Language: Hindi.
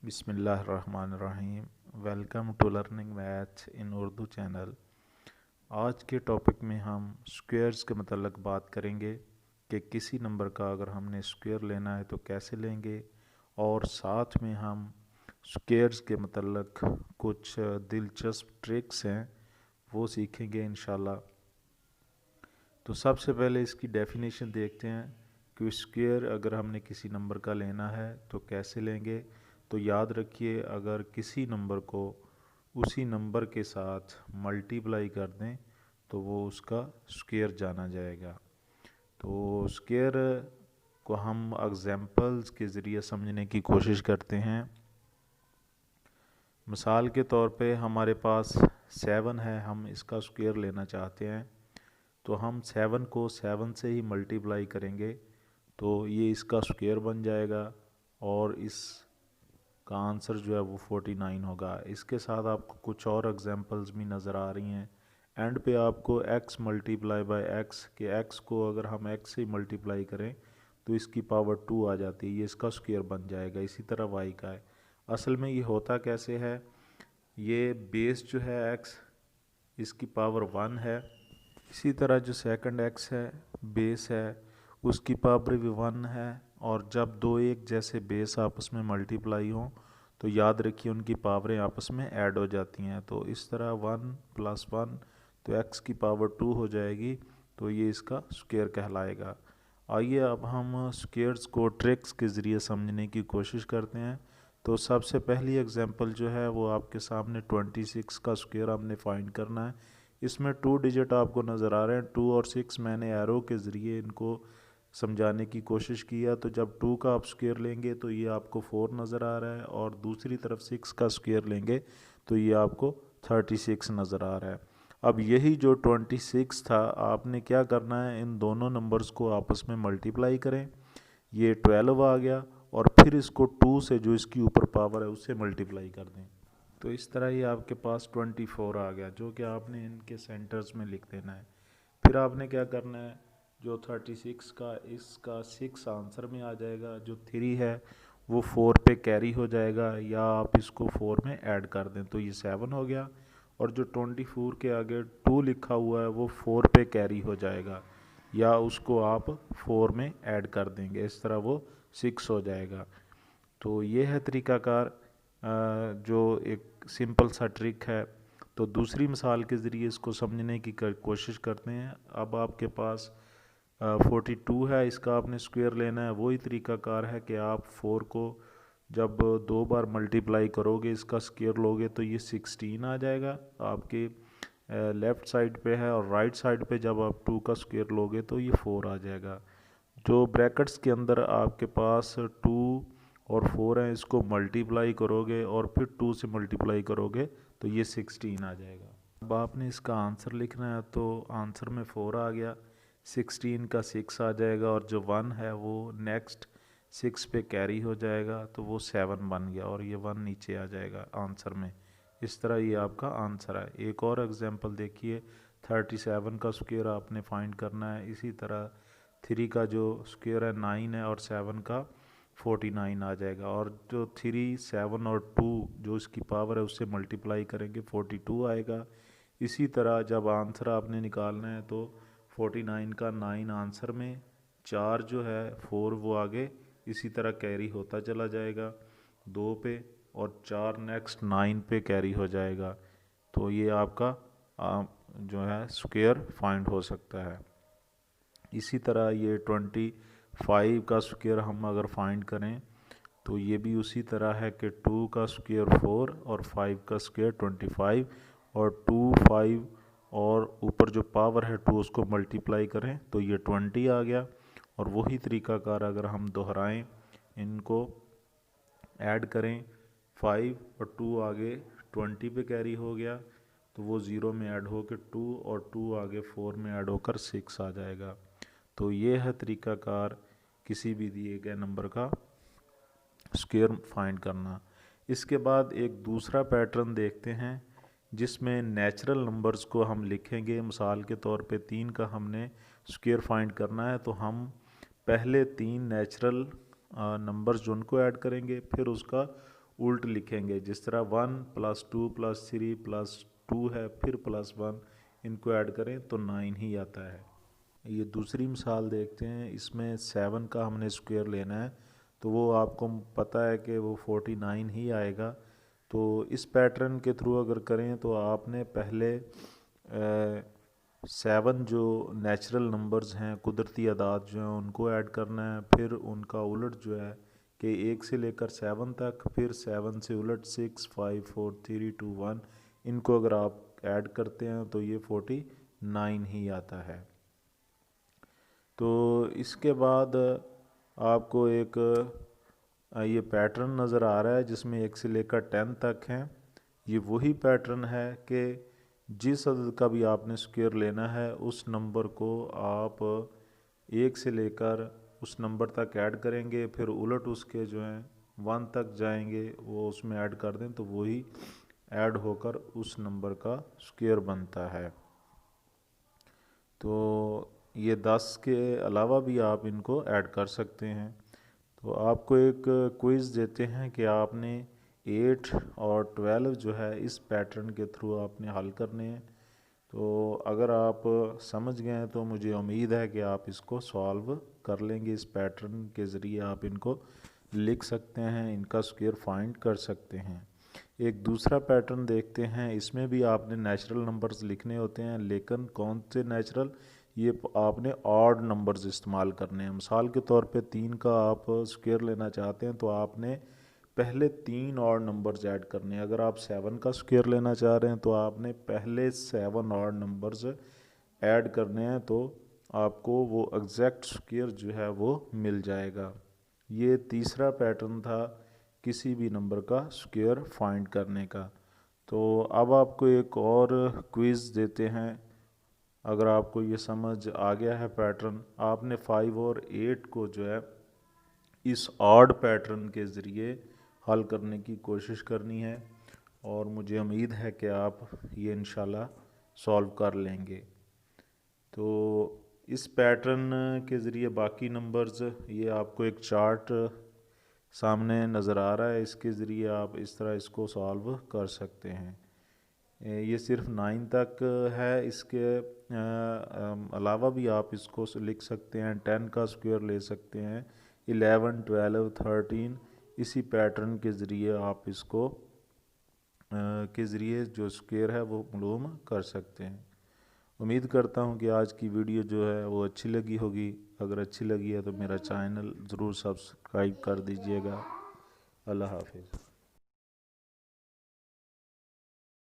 बिस्मिल्लाहिर्रहमानिर्रहीम। Welcome to learning maths in Urdu channel. आज के टॉपिक में हम स्क्वेयर्स के मतलब बात करेंगे कि किसी नंबर का अगर हमने स्क्वेयर लेना है तो कैसे लेंगे, और साथ में हम स्क्वेयर्स के मतलब कुछ दिलचस्प ट्रिक्स हैं वो सीखेंगे इंशाल्लाह। तो सबसे पहले इसकी डेफिनेशन देखते हैं कि स्क्वेयर अगर हमने किसी नंबर का लेना है तो कैसे लेंगे। तो याद रखिए, अगर किसी नंबर को उसी नंबर के साथ मल्टीप्लाई कर दें तो वो उसका स्क्वेयर जाना जाएगा। तो स्क्वेयर को हम एग्जाम्पल्स के ज़रिए समझने की कोशिश करते हैं। मिसाल के तौर पे हमारे पास 7 है, हम इसका स्क्वेयर लेना चाहते हैं तो हम 7 को 7 से ही मल्टीप्लाई करेंगे तो ये इसका स्क्वेयर बन जाएगा और इसका आंसर जो है वो 49 होगा। इसके साथ आपको कुछ और एग्जांपल्स भी नज़र आ रही हैं। एंड पे आपको x मल्टीप्लाई बाय x के x को अगर हम x से मल्टीप्लाई करें तो इसकी पावर 2 आ जाती है, ये इसका स्क्वेयर बन जाएगा। इसी तरह y का है। असल में ये होता कैसे है, ये बेस जो है x इसकी पावर 1 है, इसी तरह जो सेकंड x है बेस है उसकी पावर भी 1 है, और जब दो एक जैसे बेस आपस में मल्टीप्लाई हों तो याद रखिए उनकी पावरें आपस में ऐड हो जाती हैं। तो इस तरह 1 + 1 तो x की पावर 2 हो जाएगी, तो ये इसका स्क्वेयर कहलाएगा। आइए अब हम स्क्वेयर्स को ट्रिक्स के ज़रिए समझने की कोशिश करते हैं। तो सबसे पहली एग्जांपल जो है वो आपके सामने 26 का स्क्वेयर हमने फाइंड करना है। इसमें 2 डिजिट आपको नज़र आ रहे हैं, 2 और 6 मैंने एरो के ज़रिए इनको समझाने की कोशिश किया। तो जब 2 का आप स्क्वेयर लेंगे तो ये आपको 4 नज़र आ रहा है, और दूसरी तरफ 6 का स्क्वेयर लेंगे तो ये आपको 36 नज़र आ रहा है। अब यही जो 26 था, आपने क्या करना है, इन दोनों नंबर्स को आपस में मल्टीप्लाई करें, ये 12 आ गया, और फिर इसको 2 से जो इसकी ऊपर पावर है उससे मल्टीप्लाई कर दें तो इस तरह ही आपके पास 24 आ गया, जो कि आपने इनके सेंटर्स में लिख देना है। फिर आपने क्या करना है, जो 36 का इसका 6 आंसर में आ जाएगा, जो 3 है वो 4 पे कैरी हो जाएगा, या आप इसको 4 में ऐड कर दें तो ये 7 हो गया, और जो 24 के आगे 2 लिखा हुआ है वो 4 पे कैरी हो जाएगा, या उसको आप 4 में ऐड कर देंगे, इस तरह वो 6 हो जाएगा। तो ये है तरीक़ाकार, जो एक सिंपल सा ट्रिक है। तो दूसरी मिसाल के ज़रिए इसको समझने की कोशिश करते हैं। अब आपके पास 42 है, इसका आपने स्क्वेयर लेना है। वही तरीक़ाकार है कि आप 4 को जब 2 बार मल्टीप्लाई करोगे इसका स्क्वेयर लोगे तो ये 16 आ जाएगा आपके लेफ़्ट साइड पे है, और राइट साइड पे जब आप 2 का स्क्वेयर लोगे तो ये 4 आ जाएगा। जो ब्रैकेट्स के अंदर आपके पास 2 और 4 हैं, इसको मल्टीप्लाई करोगे और फिर 2 से मल्टीप्लाई करोगे तो ये 16 आ जाएगा। अब आपने इसका आंसर लिखना है, तो आंसर में 4 आ गया, 16 का 6 आ जाएगा, और जो 1 है वो नेक्स्ट 6 पे कैरी हो जाएगा तो वो 7 बन गया, और ये 1 नीचे आ जाएगा आंसर में। इस तरह ये आपका आंसर है। एक और एग्जांपल देखिए, 37 का स्क्वायर आपने फाइंड करना है। इसी तरह 3 का जो स्क्वायर है 9 है, और 7 का 49 आ जाएगा, और जो 3, 7 और 2 जो इसकी पावर है उससे मल्टीप्लाई करेंगे 42 आएगा। इसी तरह जब आंसर आपने निकालना है तो 49 का 9 आंसर में, 4 जो है 4 वो आगे इसी तरह कैरी होता चला जाएगा 2 पे, और 4 नेक्स्ट 9 पे कैरी हो जाएगा। तो ये आपका जो है स्क्वायर फाइंड हो सकता है। इसी तरह ये 25 का स्क्वायर हम अगर फाइंड करें तो ये भी उसी तरह है कि 2 का स्क्वायर 4 और 5 का स्क्वायर 25, और 2, 5 और ऊपर जो पावर है 2 उसको मल्टीप्लाई करें तो ये 20 आ गया। और वही तरीक़ाकार अगर हम दोहराएं, इनको ऐड करें, 5 और 2 आगे 20 पे कैरी हो गया तो वो 0 में ऐड होकर 2, और 2 आगे 4 में ऐड होकर 6 आ जाएगा। तो ये है तरीक़ाकार किसी भी दिए गए नंबर का स्क्वायर फाइंड करना। इसके बाद एक दूसरा पैटर्न देखते हैं जिसमें नेचुरल नंबर्स को हम लिखेंगे। मिसाल के तौर पे 3 का हमने स्क्वायर फाइंड करना है, तो हम पहले 3 नेचुरल नंबर्स जो उनको ऐड करेंगे, फिर उसका उल्ट लिखेंगे। जिस तरह 1 + 2 + 3 + 2 है, फिर +1, इनको ऐड करें तो 9 ही आता है। ये दूसरी मिसाल देखते हैं। इसमें 7 का हमने स्क्वायर लेना है, तो वो आपको पता है कि वो 49 ही आएगा। तो इस पैटर्न के थ्रू अगर करें तो आपने पहले 7 जो नेचुरल नंबर्स हैं, कुदरती अदाद जो हैं, उनको ऐड करना है। फिर उनका उलट जो है कि 1 से लेकर 7 तक, फिर 7 से उलट 6, 5, 4, 3, 2, 1, इनको अगर आप ऐड करते हैं तो ये 49 ही आता है। तो इसके बाद आपको एक ये पैटर्न नज़र आ रहा है जिसमें 1 से लेकर 10 तक हैं। ये वही पैटर्न है कि जिस अदद का भी आपने स्क्वायर लेना है, उस नंबर को आप 1 से लेकर उस नंबर तक ऐड करेंगे, फिर उलट उसके जो हैं 1 तक जाएंगे, वो उसमें ऐड कर दें तो वही ऐड होकर उस नंबर का स्क्वायर बनता है। तो ये 10 के अलावा भी आप इनको ऐड कर सकते हैं। तो आपको एक क्विज़ देते हैं कि आपने 8 और 12 जो है इस पैटर्न के थ्रू आपने हल करने हैं। तो अगर आप समझ गए हैं तो मुझे उम्मीद है कि आप इसको सॉल्व कर लेंगे। इस पैटर्न के ज़रिए आप इनको लिख सकते हैं, इनका स्क्वायर फाइंड कर सकते हैं। एक दूसरा पैटर्न देखते हैं। इसमें भी आपने नेचुरल नंबर्स लिखने होते हैं, लेकिन कौन से नेचुरल, ये आपने ऑड नंबर्स इस्तेमाल करने हैं। मिसाल के तौर पे 3 का आप स्क्वायर लेना चाहते हैं तो आपने पहले 3 ऑड नंबर्स ऐड करने हैं। अगर आप 7 का स्क्वायर लेना चाह रहे हैं तो आपने पहले 7 ऑड नंबर्स ऐड करने हैं, तो आपको वो एग्जैक्ट स्क्वायर जो है वो मिल जाएगा। ये तीसरा पैटर्न था किसी भी नंबर का स्क्वायर फाइंड करने का। तो अब आपको एक और क्विज़ देते हैं। अगर आपको ये समझ आ गया है पैटर्न, आपने 5 और 8 को जो है इस ऑड पैटर्न के ज़रिए हल करने की कोशिश करनी है, और मुझे उम्मीद है कि आप ये इंशाल्लाह सॉल्व कर लेंगे। तो इस पैटर्न के ज़रिए बाकी नंबर्स, ये आपको एक चार्ट सामने नज़र आ रहा है, इसके ज़रिए आप इस तरह इसको सॉल्व कर सकते हैं। ये सिर्फ 9 तक है, इसके अलावा भी आप इसको लिख सकते हैं। 10 का स्क्वायर ले सकते हैं, 11, 12, 13, इसी पैटर्न के ज़रिए आप इसको के ज़रिए जो स्क्वायर है वो मालूम कर सकते हैं। उम्मीद करता हूँ कि आज की वीडियो जो है वो अच्छी लगी होगी। अगर अच्छी लगी है तो मेरा चैनल ज़रूर सब्सक्राइब कर दीजिएगा। अल्लाह हाफिज़।